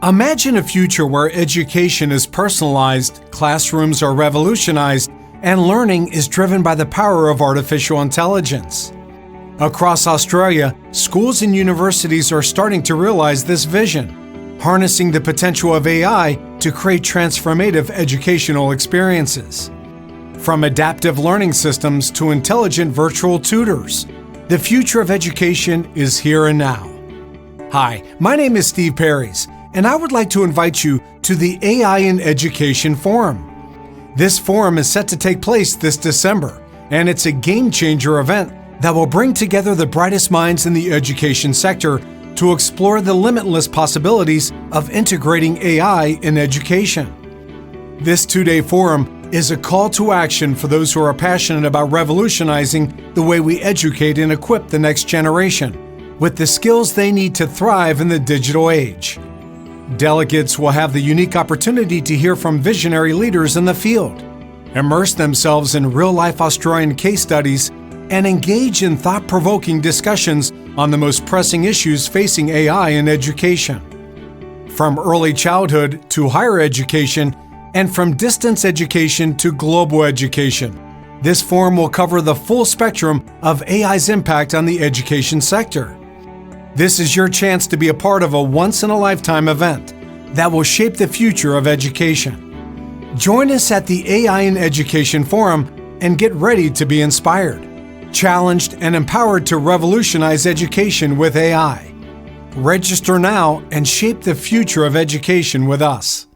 Imagine a future where education is personalized, classrooms are revolutionized, and learning is driven by the power of artificial intelligence. Across Australia, schools and universities are starting to realize this vision, harnessing the potential of AI to create transformative educational experiences. From adaptive learning systems to intelligent virtual tutors, the future of education is here and now. Hi, my name is Steve Perrys, and I would like to invite you to the AI in Education Forum. This forum is set to take place this December, and it's a game-changer event that will bring together the brightest minds in the education sector to explore the limitless possibilities of integrating AI in education. This two-day forum is a call to action for those who are passionate about revolutionizing the way we educate and equip the next generation with the skills they need to thrive in the digital age. Delegates will have the unique opportunity to hear from visionary leaders in the field, immerse themselves in real-life Australian case studies, and engage in thought-provoking discussions on the most pressing issues facing AI in education. From early childhood to higher education, and from distance education to global education, this forum will cover the full spectrum of AI's impact on the education sector. This is your chance to be a part of a once-in-a-lifetime event that will shape the future of education. Join us at the AI in Education Forum and get ready to be inspired, challenged, and empowered to revolutionize education with AI. Register now and shape the future of education with us.